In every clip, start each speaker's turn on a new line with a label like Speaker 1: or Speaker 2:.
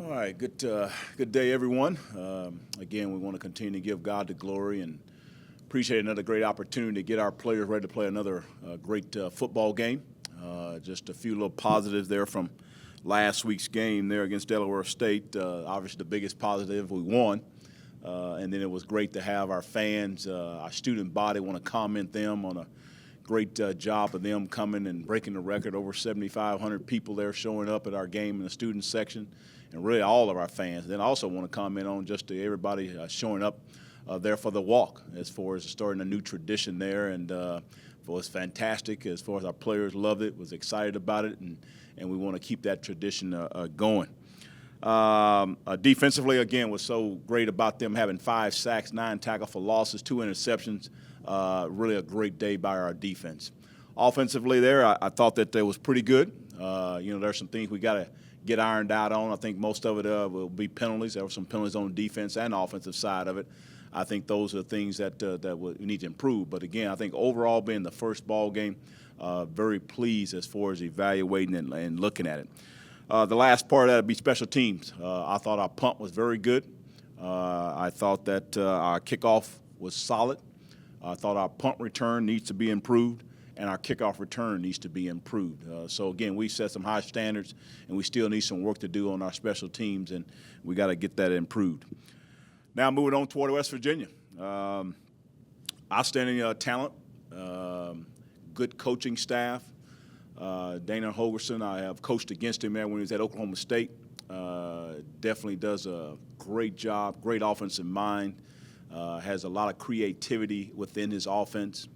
Speaker 1: All right, good day, everyone. Again, we want to continue to give God the glory and appreciate another great opportunity to get our players ready to play another great football game. Just a few little positives there from last week's game there against Delaware State. Obviously, the biggest positive, we won. And then it was great to have our fans, our student body, want to comment them on a great job of them coming and breaking the record. Over 7,500 people there showing up at our game in the student section, and really all of our fans. Then I also want to comment on just everybody showing up there for the walk, as far as starting a new tradition there, and it was fantastic. As far as our players loved it, was excited about it, and we want to keep that tradition going. Defensively, again, was so great about them having 5 sacks, 9 tackles for losses, 2 interceptions. Really a great day by our defense. Offensively there, I thought that was pretty good. There's some things we got to get ironed out on. I think most of it will be penalties. There were some penalties on the defense and offensive side of it. I think those are the things that we need to improve. But, again, I think overall being the first ball game, very pleased as far as evaluating and looking at it. The last part of that would be special teams. I thought our punt was very good. I thought that our kickoff was solid. I thought our punt return needs to be improved, and our kickoff return needs to be improved. So, again, we set some high standards, and we still need some work to do on our special teams, and we got to get that improved. Now moving on toward West Virginia. Outstanding talent, good coaching staff. Dana Holgerson, I have coached against him there when he was at Oklahoma State. Definitely does a great job, great offensive mind. Has a lot of creativity within his offense.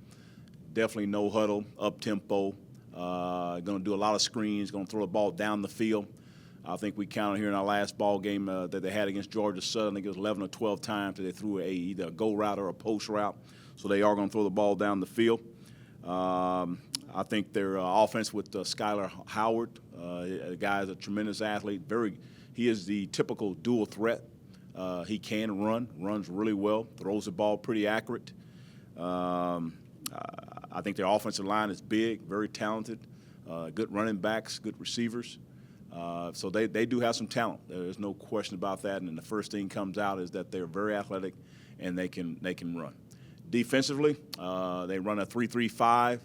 Speaker 1: Definitely no huddle, up tempo. Going to do a lot of screens. Going to throw the ball down the field. I think we counted here in our last ball game that they had against Georgia Southern. I think it was 11 or 12 times that they threw either a go route or a post route. So they are going to throw the ball down the field. I think their offense with Skylar Howard, the guy is a tremendous athlete. He is the typical dual threat. He can runs really well, throws the ball pretty accurate. I think their offensive line is big, very talented, good running backs, good receivers. So they do have some talent. There's no question about that. And the first thing comes out is that they're very athletic and they can run. Defensively, they run a 3-3-5,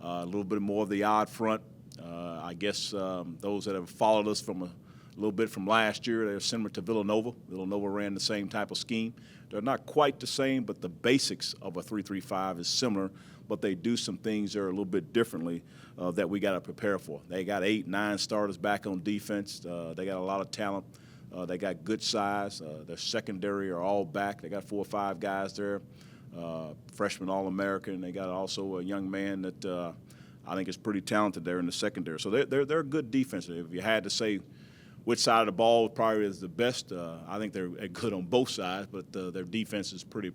Speaker 1: a little bit more of the odd front. I guess those that have followed us from a little bit from last year, they're similar to Villanova. Villanova ran the same type of scheme. They're not quite the same, but the basics of a 3-3-5 is similar, but they do some things there a little bit differently that we got to prepare for. They got 8, 9 starters back on defense. They got a lot of talent. They got good size. Their secondary are all back. They got 4 or 5 guys there, freshman All-American. They got also a young man that I think is pretty talented there in the secondary. So they're a good defense. If you had to say which side of the ball probably is the best, I think they're good on both sides, but their defense is pretty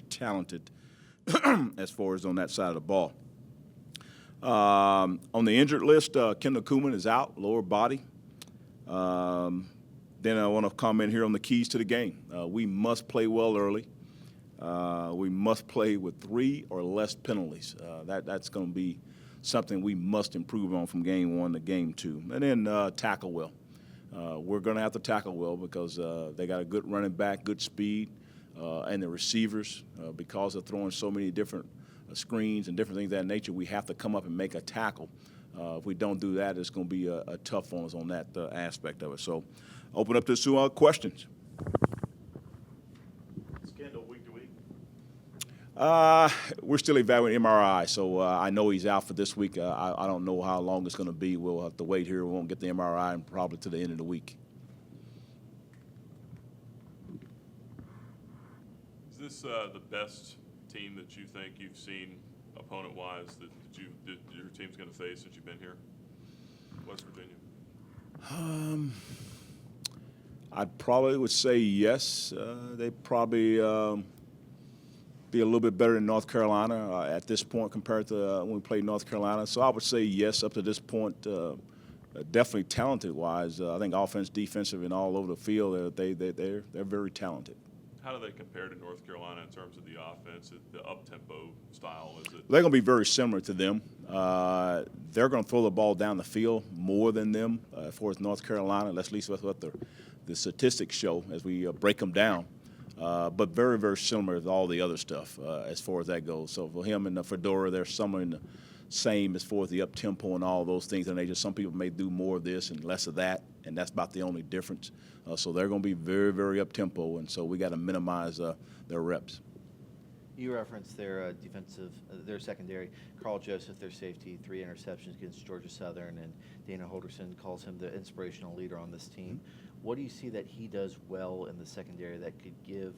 Speaker 1: talented as far as on that side of the ball. On the injured list, Kendall Kuhlman is out, lower body. Then I want to comment here on the keys to the game. We must play well early. We must play with 3 or less penalties. That's going to be something we must improve on from game 1 to game 2. And then tackle well. We're going to have to tackle well because they got a good running back, good speed, and the receivers, because they're throwing so many different screens and different things of that nature, we have to come up and make a tackle. If we don't do that, it's going to be a tough on us on that aspect of it. So open up this to questions.
Speaker 2: Kendall week to week?
Speaker 1: We're still evaluating MRI, so I know he's out for this week. I don't know how long it's going to be. We'll have to wait here. We won't get the MRI and probably to the end of the week.
Speaker 2: Is this the best team that you think you've seen opponent-wise that your team's going to face since you've been here, West Virginia?
Speaker 1: I probably would say yes. They probably be a little bit better than North Carolina at this point compared to when we played North Carolina. So I would say yes up to this point. Definitely talented-wise. I think offense, defensive, and all over the field, they're very talented.
Speaker 2: How do they compare to North Carolina in terms of the offense, the up-tempo style? Is it?
Speaker 1: They're going to be very similar to them. They're going to throw the ball down the field more than them as far as North Carolina. That's at least what the statistics show as we break them down. But very, very similar to all the other stuff as far as that goes. So for him and the Fedora, they're somewhere in the same as far as the up-tempo and all those things. And some people may do more of this and less of that, and that's about the only difference. So they're going to be very, very up-tempo, and so we got to minimize their reps.
Speaker 3: You referenced their their secondary. Carl Joseph, their safety, 3 interceptions against Georgia Southern, and Dana Holderson calls him the inspirational leader on this team. What do you see that he does well in the secondary that could give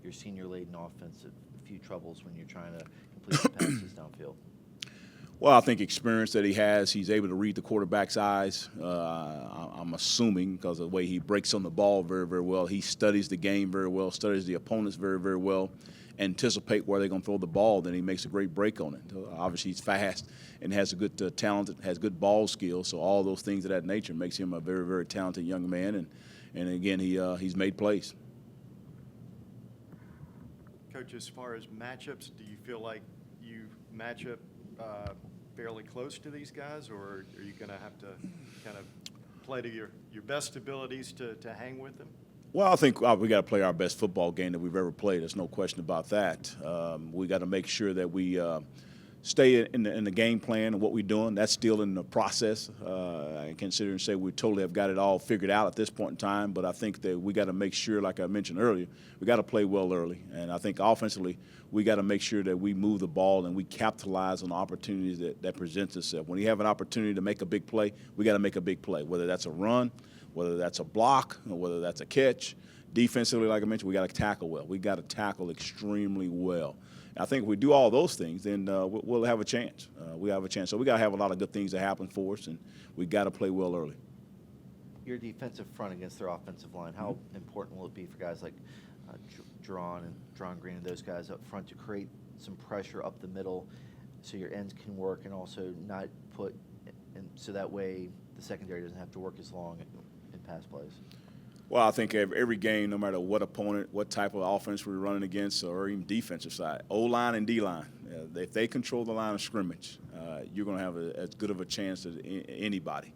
Speaker 3: your senior-laden offense a few troubles when you're trying to complete the passes downfield?
Speaker 1: Well, I think experience that he has, he's able to read the quarterback's eyes. I'm assuming because of the way he breaks on the ball very, very well. He studies the game very well, studies the opponents very, very well, anticipate where they're going to throw the ball, then he makes a great break on it. Obviously, he's fast and has a good talent, has good ball skills, so all those things of that nature makes him a very, very talented young man, and again, he's made plays.
Speaker 4: Coach, as far as matchups, do you feel like you match up fairly close to these guys, or are you going to have to kind of play to your best abilities to hang with them?
Speaker 1: Well, I think we got to play our best football game that we've ever played. There's no question about that. We got to make sure that we stay in the game plan and what we're doing. That's still in the process. I consider and say we totally have got it all figured out at this point in time, but I think that we got to make sure, like I mentioned earlier, we got to play well early. And I think offensively, we got to make sure that we move the ball and we capitalize on the opportunities that presents itself. When you have an opportunity to make a big play, we got to make a big play, whether that's a run, whether that's a block, or whether that's a catch. Defensively, like I mentioned, we got to tackle well. We got to tackle extremely well. I think if we do all those things, then we'll have a chance. We have a chance. So we got to have a lot of good things that happen for us, and we got to play well early.
Speaker 3: Your defensive front against their offensive line, how important will it be for guys like Dron Green and those guys up front to create some pressure up the middle so your ends can work and also not put – and so that way the secondary doesn't have to work as long in pass plays?
Speaker 1: Well, I think every game, no matter what opponent, what type of offense we're running against, or even defensive side, O-line and D-line, if they control the line of scrimmage, you're going to have as good of a chance as anybody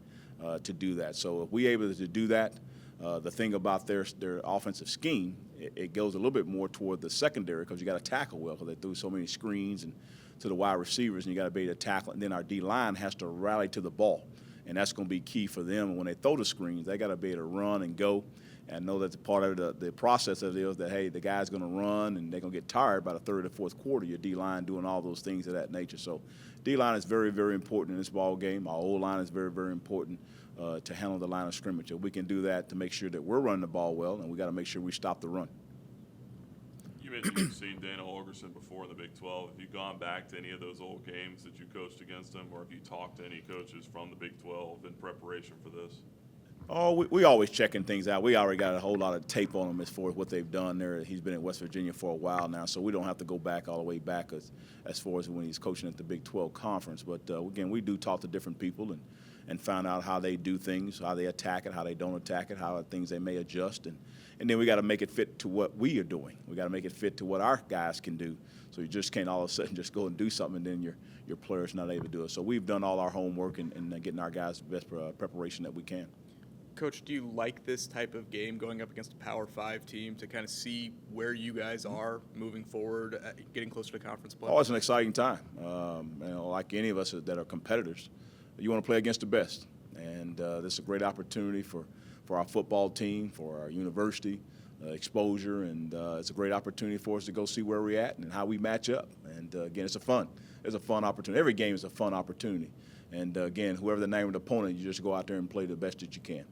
Speaker 1: to do that. So if we're able to do that, the thing about their offensive scheme, it goes a little bit more toward the secondary because you got to tackle well because they threw so many screens and to the wide receivers, and you got to be able to tackle. And then our D-line has to rally to the ball, and that's going to be key for them. And when they throw the screens, they got to be able to run and go. And know that the part of the process of it is that, hey, the guy's going to run and they're going to get tired by the third or fourth quarter, your D-line doing all those things of that nature. So D-line is very, very important in this ball game. Our O-line is very, very important to handle the line of scrimmage. If we can do that to make sure that we're running the ball well, and we got to make sure we stop the run.
Speaker 2: You mentioned you've seen Dana Holgerson before in the Big 12. Have you gone back to any of those old games that you coached against him, or have you talked to any coaches from the Big 12 in preparation for this?
Speaker 1: Oh, we always checking things out. We already got a whole lot of tape on him as far as what they've done there. He's been in West Virginia for a while now, so we don't have to go back all the way back as far as when he's coaching at the Big 12 conference. But, again, we do talk to different people and find out how they do things, how they attack it, how they don't attack it, how things they may adjust. And then we got to make it fit to what we are doing. We got to make it fit to what our guys can do. So you just can't all of a sudden just go and do something and then your player's not able to do it. So we've done all our homework and getting our guys the best preparation that we can.
Speaker 5: Coach, do you like this type of game going up against a Power 5 team to kind of see where you guys are moving forward, getting closer to conference play?
Speaker 1: Oh, it's an exciting time. Like any of us that are competitors, you want to play against the best. And this is a great opportunity for our football team, for our university exposure, and it's a great opportunity for us to go see where we're at and how we match up. And, again, it's a fun opportunity. Every game is a fun opportunity. And, again, whoever the name of the opponent, you just go out there and play the best that you can.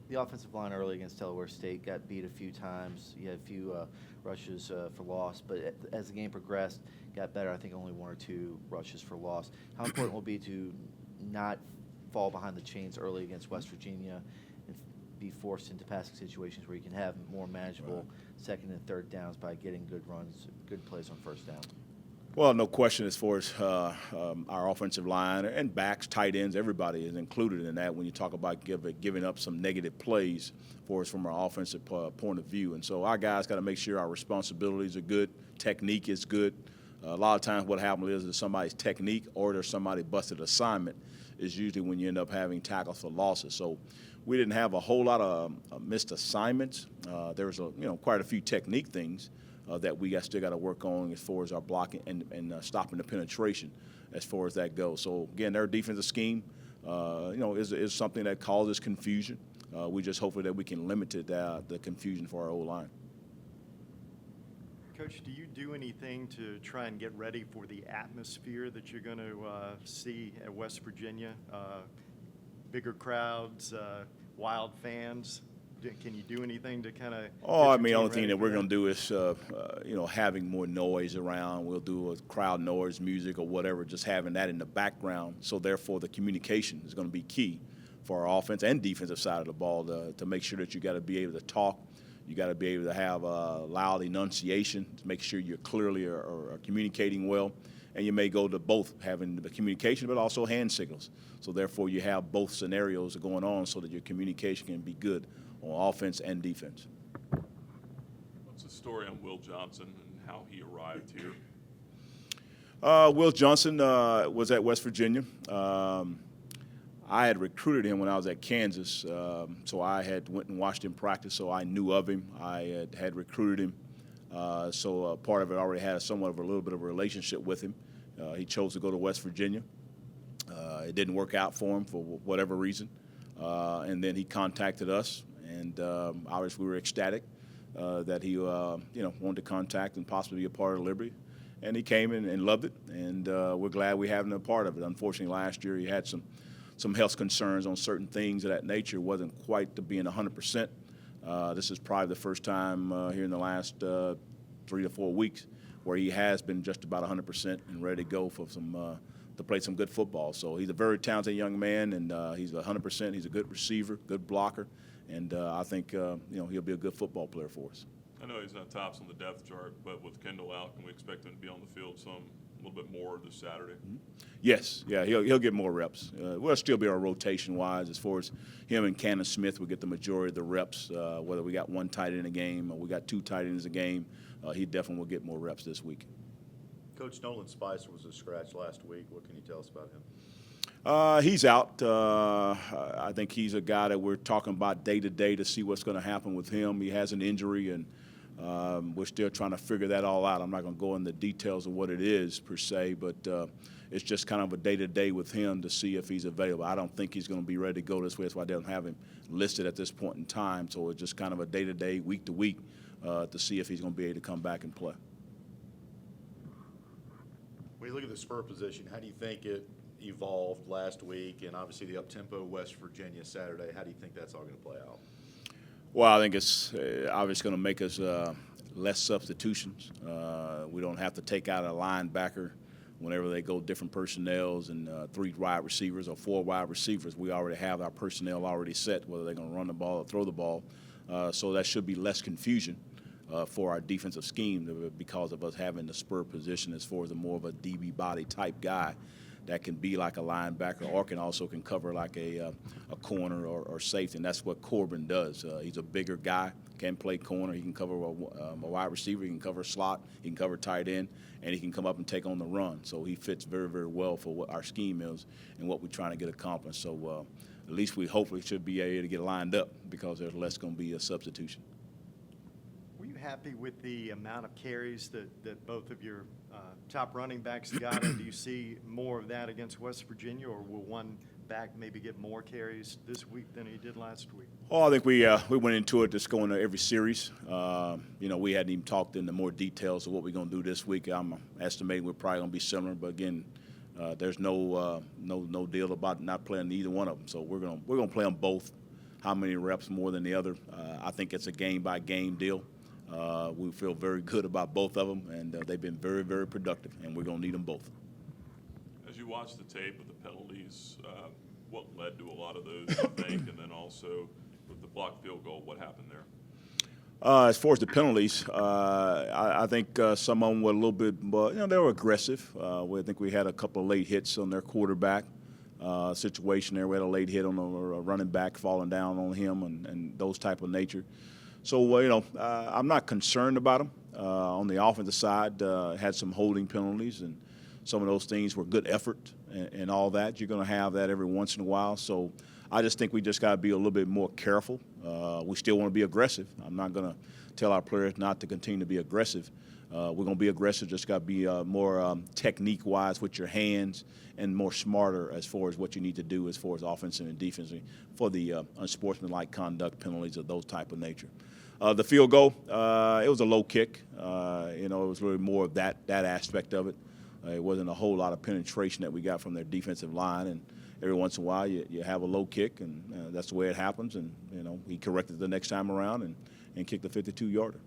Speaker 3: The offensive line early against Delaware State got beat a few times. You had a few rushes for loss, but as the game progressed, got better. I think only 1 or 2 rushes for loss. How important will it be to not fall behind the chains early against West Virginia and be forced into passing situations where you can have more manageable second and third downs by getting good runs, good plays on first down?
Speaker 1: Well, no question as far as our offensive line and backs, tight ends, everybody is included in that when you talk about giving up some negative plays for us from our offensive point of view. And so our guys got to make sure our responsibilities are good, technique is good. A lot of times what happens is somebody's technique or there's somebody busted assignment is usually when you end up having tackles for losses. So we didn't have a whole lot of missed assignments. There was quite a few technique things that we still got to work on as far as our blocking and stopping the penetration as far as that goes. So, again, their defensive scheme, is something that causes confusion. We just hopefully that we can limit the confusion for our O-line.
Speaker 4: Coach, do you do anything to try and get ready for the atmosphere that you're going to see at West Virginia? Bigger crowds, wild fans? Can you do anything to kind of?
Speaker 1: Oh, I mean, the only thing that we're going to do is, having more noise around. We'll do a crowd noise, music, or whatever, just having that in the background. So, therefore, the communication is going to be key for our offense and defensive side of the ball to make sure that you got to be able to talk. You got to be able to have loud enunciation to make sure you're clearly are communicating well. And you may go to both, having the communication, but also hand signals. So, therefore, you have both scenarios going on so that your communication can be good on offense and defense.
Speaker 2: What's the story on Will Johnson and how he arrived here?
Speaker 1: Will Johnson was at West Virginia. I had recruited him when I was at Kansas, so I had went and watched him practice, so I knew of him. I had recruited him, so part of it already had somewhat of a little bit of a relationship with him. He chose to go to West Virginia. It didn't work out for him for whatever reason, and then he contacted us. And obviously, we were ecstatic that he, wanted to contact and possibly be a part of Liberty. And he came in and loved it, and we're glad we have him a part of it. Unfortunately, last year he had some health concerns on certain things of that nature. Wasn't quite to being 100%. This is probably the first time here in the last 3 to 4 weeks where he has been just about 100% and ready to go for to play some good football. So he's a very talented young man, and he's 100%. He's a good receiver, good blocker. And I think, he'll be a good football player for us.
Speaker 2: I know he's not tops on the depth chart, but with Kendall out, can we expect him to be on the field a little bit more this Saturday?
Speaker 1: Mm-hmm. Yes, yeah, he'll get more reps. We'll still be our rotation-wise as far as him and Cannon Smith will get the majority of the reps, whether we got one tight end in a game or we got two tight ends a game. He definitely will get more reps this week.
Speaker 6: Coach Nolan Spicer was a scratch last week. What can you tell us about him?
Speaker 1: He's out. I think he's a guy that we're talking about day to day to see what's going to happen with him. He has an injury, and we're still trying to figure that all out. I'm not going to go into the details of what it is per se, but it's just kind of a day to day with him to see if he's available. I don't think he's going to be ready to go this way. That's why I don't have him listed at this point in time. So it's just kind of a day to day, week to week to see if he's going to be able to come back and play.
Speaker 6: When you look at the spur position, how do you think it evolved last week, and obviously the up-tempo West Virginia Saturday? How do you think that's all going to play out?
Speaker 1: Well, I think it's obviously going to make us less substitutions. We don't have to take out a linebacker whenever they go different personnels and 3 wide receivers or 4 wide receivers. We already have our personnel already set, whether they're going to run the ball or throw the ball. So that should be less confusion for our defensive scheme because of us having the spur position as far as more of a DB body type guy that can be like a linebacker or can cover like a corner or safety, and that's what Corbin does. He's a bigger guy, can play corner. He can cover a wide receiver. He can cover slot. He can cover tight end, and he can come up and take on the run. So he fits very, very well for what our scheme is and what we're trying to get accomplished. So at least we hopefully should be able to get lined up because there's less going to be a substitution.
Speaker 4: Were you happy with the amount of carries that both of your top running backs got? And do you see more of that against West Virginia, or will one back maybe get more carries this week than he did last week?
Speaker 1: Oh, I think we went into it just going to every series. We hadn't even talked into more details of what we're going to do this week. I'm estimating we're probably going to be similar, but again, there's no deal about not playing either one of them. So we're going to play them both. How many reps more than the other? I think it's a game by game deal. We feel very good about both of them, and they've been very, very productive, and we're going to need them both.
Speaker 2: As you watch the tape of the penalties, what led to a lot of those, you think, and then also with the blocked field goal, what happened there?
Speaker 1: As far as the penalties, I think some of them were a little bit, but they were aggressive. I think we had a couple of late hits on their quarterback situation there. We had a late hit on a running back falling down on him and those type of nature. So I'm not concerned about them. On the offensive side, had some holding penalties, and some of those things were good effort and all that. You're going to have that every once in a while. So I just think we just got to be a little bit more careful. We still want to be aggressive. I'm not going to tell our players not to continue to be aggressive. We're going to be aggressive, just got to be more technique-wise with your hands and more smarter as far as what you need to do as far as offensive and defensive for the unsportsmanlike conduct penalties of those type of nature. The field goal, it was a low kick. It was really more of that aspect of it. It wasn't a whole lot of penetration that we got from their defensive line, and every once in a while you have a low kick, and that's the way it happens. And he corrected the next time around and kicked the 52-yarder.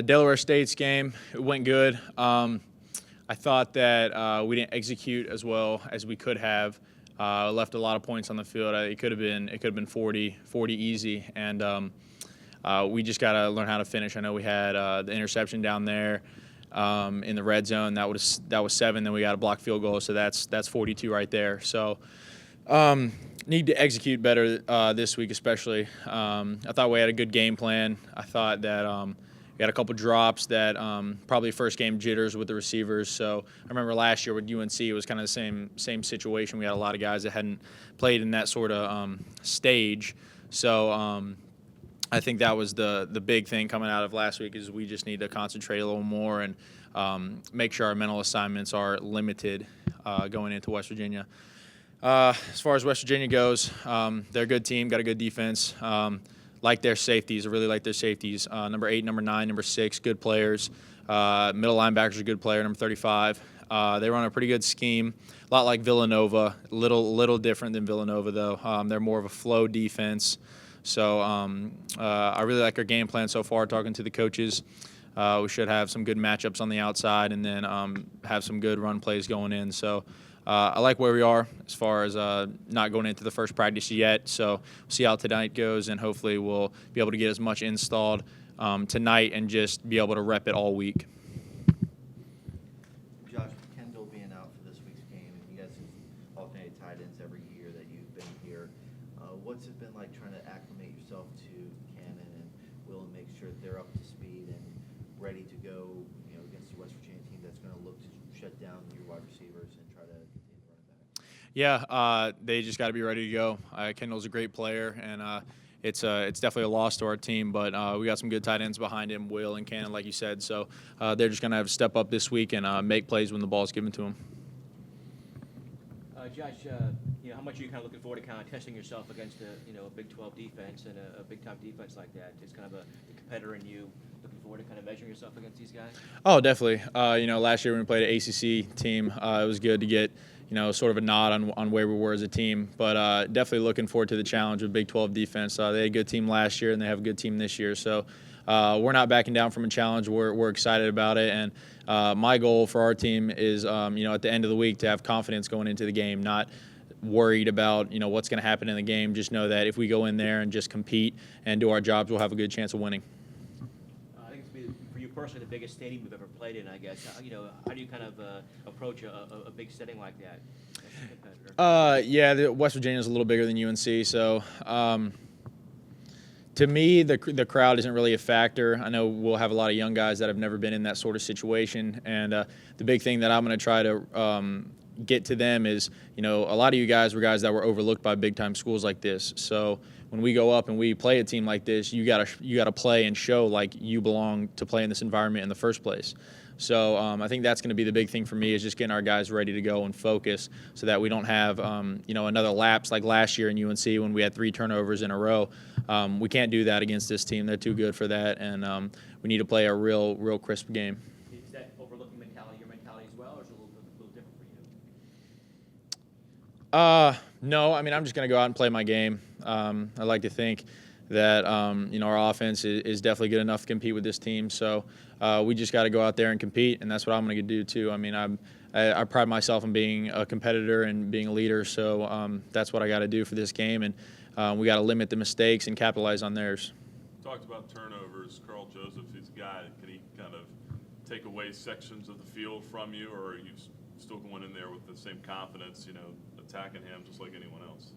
Speaker 7: Delaware State's game, it went good. I thought that we didn't execute as well as we could have. Left a lot of points on the field. It could have been 40 easy, and we just got to learn how to finish. I know we had the interception down there in the red zone. That was 7. Then we got a blocked field goal, so that's 42 right there. So need to execute better this week, especially. I thought we had a good game plan. I thought that we had a couple drops that probably first game jitters with the receivers. So I remember last year with UNC, it was kind of the same situation. We had a lot of guys that hadn't played in that sort of stage. So I think that was the big thing coming out of last week is we just need to concentrate a little more and make sure our mental assignments are limited going into West Virginia. As far as West Virginia goes, they're a good team, got a good defense. Like their safeties, I really like their safeties. Number 8, number 9, number 6, good players. Middle linebacker's a good player, number 35. They run a pretty good scheme, a lot like Villanova. Little different than Villanova though. They're more of a flow defense. So I really like our game plan so far. Talking to the coaches, we should have some good matchups on the outside, and then have some good run plays going in. So. I like where we are as far as not going into the first practice yet. So we'll see how tonight goes, and hopefully we'll be able to get as much installed tonight and just be able to rep it all week.
Speaker 3: Josh, Kendall being out for this week's game, and you guys have alternated tight ends every year that you've been here. What's it been like trying to acclimate yourself to Cannon and Will and make sure that they're up to speed and ready to go against the West Virginia team that's going to look to shut down your wide receivers and try to continue to run it back?
Speaker 7: Yeah, they just got to be ready to go. Kendall's a great player, and it's definitely a loss to our team, but we got some good tight ends behind him, Will and Cannon, like you said. So they're just going to have to step up this week and make plays when the ball's given to them.
Speaker 8: Josh, how much are you kind of looking forward to kind of testing yourself against a Big 12 defense and a big-time defense like that? Just kind of a competitor in you looking forward to kind of measuring yourself against these guys?
Speaker 7: Oh, definitely. Last year when we played an ACC team, it was good to get sort of a nod on where we were as a team. But definitely looking forward to the challenge of Big 12 defense. They had a good team last year, and they have a good team this year. So we're not backing down from a challenge. We're excited about it. And my goal for our team is, at the end of the week to have confidence going into the game, not worried about, what's going to happen in the game. Just know that if we go in there and just compete and do our jobs, we'll have a good chance of winning.
Speaker 8: I think it's for you personally the biggest stadium you've ever played in, I guess. How do you kind of approach a big setting like that as a competitor?
Speaker 7: West Virginia is a little bigger than UNC, so to me, the crowd isn't really a factor. I know we'll have a lot of young guys that have never been in that sort of situation, and the big thing that I'm going to try to get to them is, a lot of you guys were guys that were overlooked by big-time schools like this. So when we go up and we play a team like this, you gotta play and show like you belong to play in this environment in the first place. So I think that's going to be the big thing for me is just getting our guys ready to go and focus so that we don't have, another lapse like last year in UNC when we had 3 turnovers in a row. We can't do that against this team. They're too good for that, and we need to play a real crisp game.
Speaker 8: Is that overlooking mentality your mentality as well, or is it a little different for you?
Speaker 7: No, I'm just going to go out and play my game. I like to think that, our offense is definitely good enough to compete with this team. So we just got to go out there and compete, and that's what I'm going to do too. I pride myself in being a competitor and being a leader, so that's what I got to do for this game, and we got to limit the mistakes and capitalize on theirs.
Speaker 2: Talk talked about turnovers. Carl Joseph, he's a guy, can he kind of take away sections of the field from you, or are you still going in there with the same confidence, attacking him just like anyone else?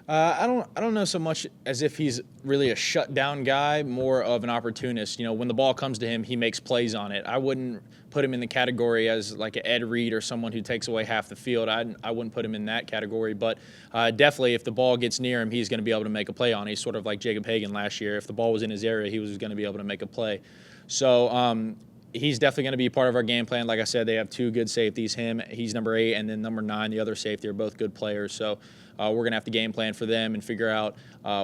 Speaker 7: I don't know so much as if he's really a shutdown guy, more of an opportunist. When the ball comes to him, he makes plays on it. I wouldn't put him in the category as like an Ed Reed or someone who takes away half the field. I wouldn't put him in that category, but definitely if the ball gets near him, he's going to be able to make a play on it. He's sort of like Jacob Hagan last year. If the ball was in his area, he was going to be able to make a play. So he's definitely going to be part of our game plan. Like I said, they have two good safeties. He's number 8, and then number 9, the other safety, are both good players. So we're going to have to game plan for them and figure out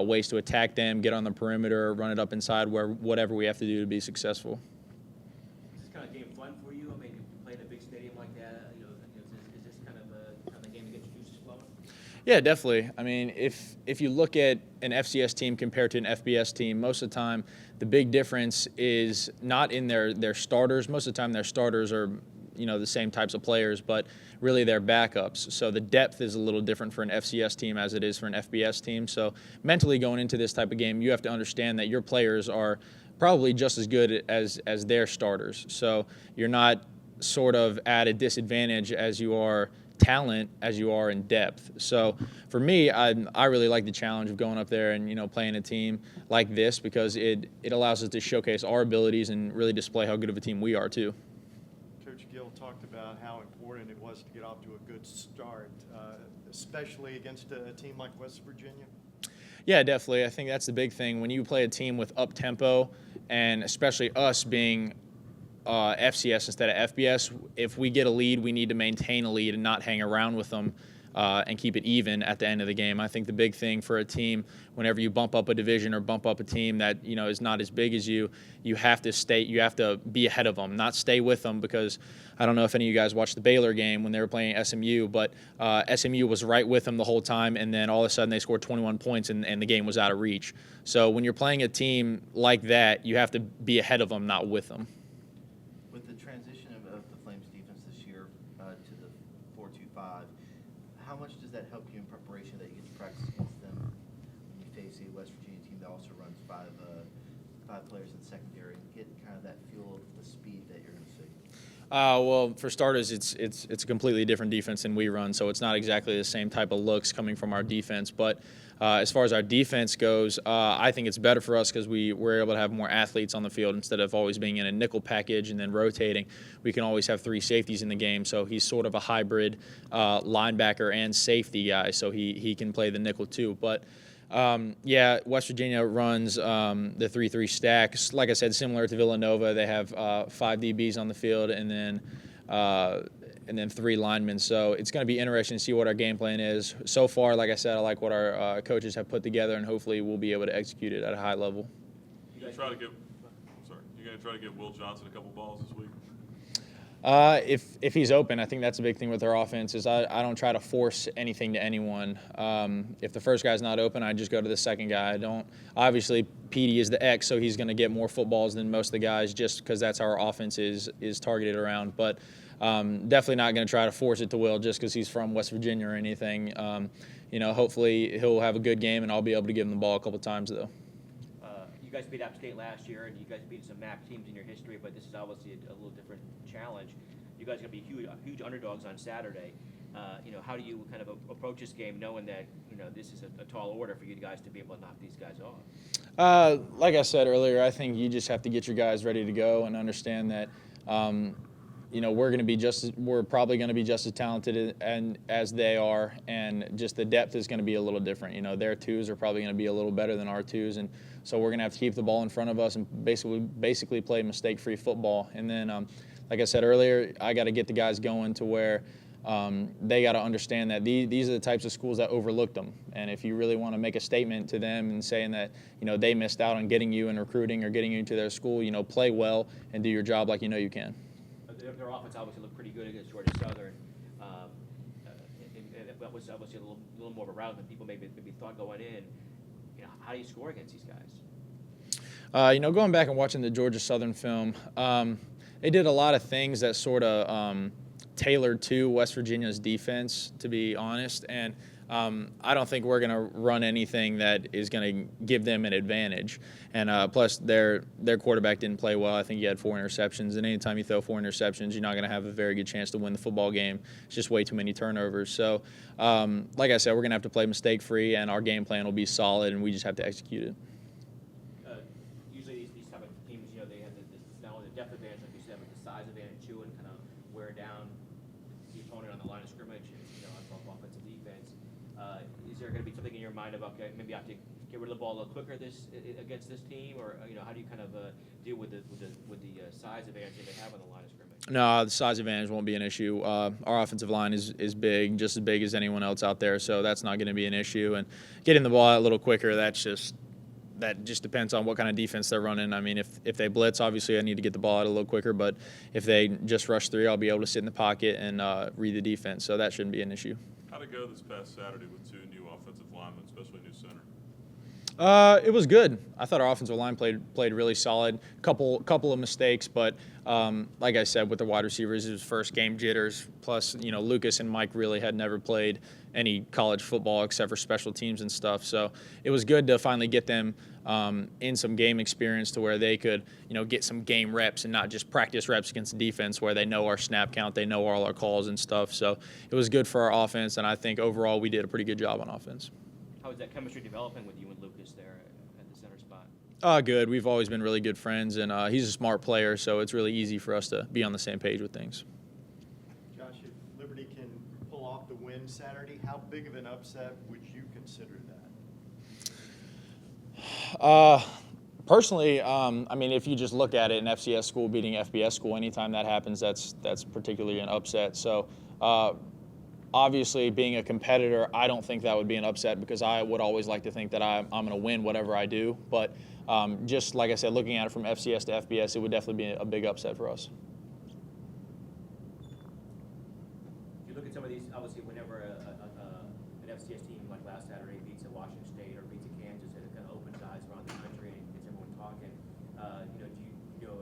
Speaker 7: ways to attack them, get on the perimeter, run it up inside, whatever we have to do to be successful.
Speaker 8: Is this kind of game fun for you? I mean, you play in a big stadium like that. Is this kind of a game that gets your juices flowing?
Speaker 7: Yeah, definitely. I mean, if you look at an FCS team compared to an FBS team, most of the time the big difference is not in their starters. Most of the time their starters are the same types of players, but really they're backups. So the depth is a little different for an FCS team as it is for an FBS team. So mentally going into this type of game, you have to understand that your players are probably just as good as their starters. So you're not sort of at a disadvantage as you are talent as you are in depth. So for me, I really like the challenge of going up there and playing a team like this, because it allows us to showcase our abilities and really display how good of a team we are too.
Speaker 4: Coach Gill talked about how important it was to get off to a good start, especially against a team like West Virginia.
Speaker 7: Yeah, definitely. I think that's the big thing. When you play a team with up-tempo, and especially us being FCS instead of FBS, if we get a lead, we need to maintain a lead and not hang around with them and keep it even at the end of the game. I think the big thing for a team, whenever you bump up a division or bump up a team that is not as big as you, you have to be ahead of them, not stay with them, because I don't know if any of you guys watched the Baylor game when they were playing SMU, but SMU was right with them the whole time, and then all of a sudden they scored 21 points and the game was out of reach. So when you're playing a team like that, you have to be ahead of them, not with them.
Speaker 3: With the transition of the Flames defense this year to the 4-2-5, how much does that help you in preparation that you get to practice against them when you face a West Virginia team that also runs five players in secondary, and get kind of that feel of the speed that you're going to see?
Speaker 7: Well, for starters, it's a completely different defense than we run, so it's not exactly the same type of looks coming from our defense. But as far as our defense goes, I think it's better for us because we're able to have more athletes on the field instead of always being in a nickel package and then rotating. We can always have 3 safeties in the game, so he's sort of a hybrid linebacker and safety guy, so he can play the nickel too. But yeah, West Virginia runs the 3-3 stack. Like I said, similar to Villanova, they have 5 DBs on the field and then 3 linemen. So it's going to be interesting to see what our game plan is. So far, like I said, I like what our coaches have put together, and hopefully we'll be able to execute it at a high level.
Speaker 2: You're going to try to get Will Johnson a couple balls this week?
Speaker 7: If he's open, I think that's a big thing with our offense is I don't try to force anything to anyone. If the first guy's not open, I just go to the second guy. I don't. Obviously, Petey is the X, so he's going to get more footballs than most of the guys just because that's how our offense is targeted around. But definitely not going to try to force it to Will just because he's from West Virginia or anything. Hopefully he'll have a good game, and I'll be able to give him the ball a couple times, though.
Speaker 8: You guys beat App State last year, and you guys beat some MAC teams in your history, but this is obviously a little different challenge. You guys are going to be huge underdogs on Saturday. How do you kind of approach this game knowing that, this is a tall order for you guys to be able to knock these guys off?
Speaker 7: Like I said earlier, I think you just have to get your guys ready to go and understand that, we're probably going to be just as talented as they are, and just the depth is going to be a little different. Their 2s are probably going to be a little better than our 2s, and so we're going to have to keep the ball in front of us and basically play mistake-free football. And then, like I said earlier, I got to get the guys going to where they got to understand that these are the types of schools that overlooked them. And if you really want to make a statement to them and saying that, they missed out on getting you in recruiting or getting you into their school, play well and do your job like you can.
Speaker 8: Their offense obviously looked pretty good against Georgia Southern. That was obviously a little more of a rout than people maybe thought going in. How do you score against these guys?
Speaker 7: Going back and watching the Georgia Southern film, they did a lot of things that sort of tailored to West Virginia's defense, to be honest. And I don't think we're going to run anything that is going to give them an advantage. And plus, their quarterback didn't play well. I think he had 4 interceptions. And anytime you throw 4 interceptions, you're not going to have a very good chance to win the football game. It's just way too many turnovers. So, like I said, we're going to have to play mistake-free, and our game plan will be solid, and we just have to execute it.
Speaker 8: Usually these type of teams, they have not only the depth advantage, like you said, but the size advantage too, and kind of wear down the opponent on the line of scrimmage, on both offense and defense. Is there going to be something in your mind about maybe I have to get rid of the ball a little quicker against this team, or how do you kind of deal with the size advantage that they have on the line of scrimmage?
Speaker 7: No, the size advantage won't be an issue. Our offensive line is big, just as big as anyone else out there, so that's not going to be an issue. And getting the ball out a little quicker, that just depends on what kind of defense they're running. I mean, if they blitz, obviously I need to get the ball out a little quicker, but if they just rush 3, I'll be able to sit in the pocket and read the defense, so that shouldn't be an issue.
Speaker 2: How'd it go this past Saturday with 2 new offensive linemen, especially new center?
Speaker 7: It was good. I thought our offensive line played really solid. Couple of mistakes, but like I said, with the wide receivers, it was first game jitters. Plus, Lucas and Mike really had never played any college football except for special teams and stuff. So it was good to finally get them in some game experience to where they could, get some game reps and not just practice reps against the defense where they know our snap count, they know all our calls and stuff. So it was good for our offense, and I think overall we did a pretty good job on offense.
Speaker 8: How is that chemistry developing with you and Lucas there at the center spot?
Speaker 7: Good. We've always been really good friends, and he's a smart player, so it's really easy for us to be on the same page with things.
Speaker 4: Josh, if Liberty can pull off the win Saturday, how big of an upset would you consider that?
Speaker 7: Personally, if you just look at it, an FCS school beating FBS school, anytime that happens, that's particularly an upset. So, obviously, being a competitor, I don't think that would be an upset because I would always like to think that I'm going to win whatever I do. But just like I said, looking at it from FCS to FBS, it would definitely be a big upset for us.
Speaker 8: If you look at some of these, obviously, whenever an FCS team like last Saturday beats a Washington State or beats a Kansas, it kind of opens eyes around the country and gets everyone talking. Are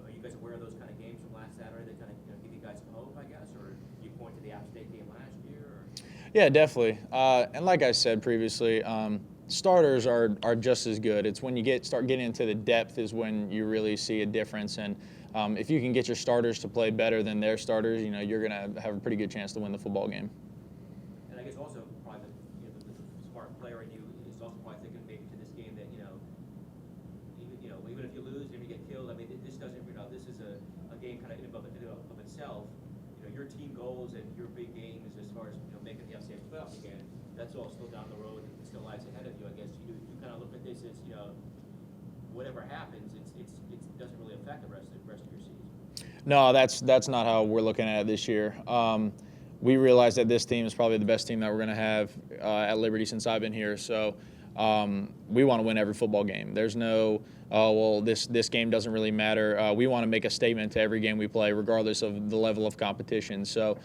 Speaker 8: you guys aware of those kind of games from last Saturday that kind of give you guys some hope, I guess, or do you point to the App State game last year? Or?
Speaker 7: Yeah, definitely. And like I said previously, starters are just as good. It's when you start getting into the depth is when you really see a difference. And if you can get your starters to play better than their starters, you're going to have a pretty good chance to win the football game.
Speaker 8: And I guess also probably the smart player in you is also probably thinking maybe to this game that even if you lose, if you get killed, I mean this doesn't this is a game kind of in of itself. Your team goals and your big games as far as making the FCS playoff again, that's all still down the road and still lies ahead of you. I guess you kind of look at this as whatever happens, it doesn't really affect the rest of your season.
Speaker 7: No, that's not how we're looking at it this year. We realize that this team is probably the best team that we're going to have at Liberty since I've been here. So we want to win every football game. There's no, this game doesn't really matter. We want to make a statement to every game we play, regardless of the level of competition. So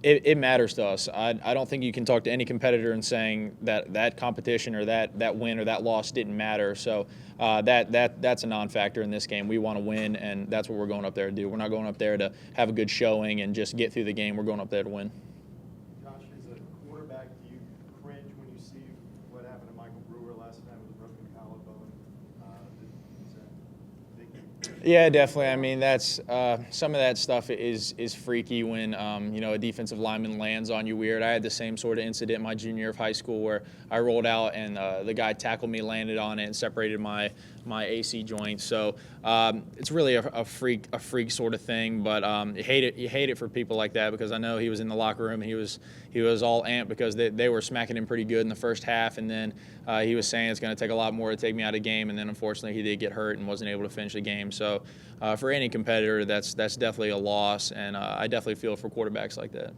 Speaker 7: it matters to us. I don't think you can talk to any competitor and saying that competition or that win or that loss didn't matter. So that's a non-factor in this game. We want to win, and that's what we're going up there to do. We're not going up there to have a good showing and just get through the game. We're going up there to win.
Speaker 4: Josh, as a quarterback, do you cringe when you see what happened to Michael Brewer last night with a broken collarbone? Is that big?
Speaker 7: Yeah, definitely. I mean, that's some of that stuff is freaky when a defensive lineman lands on you weird. I had the same sort of incident my junior year of high school where I rolled out and the guy tackled me, landed on it, and separated my AC joint. So it's really a freak sort of thing. But you hate it for people like that because I know he was in the locker room and he was all amped because they were smacking him pretty good in the first half, and then he was saying it's going to take a lot more to take me out of the game, and then unfortunately he did get hurt and wasn't able to finish the game. So for any competitor, that's definitely a loss, and I definitely feel for quarterbacks like that.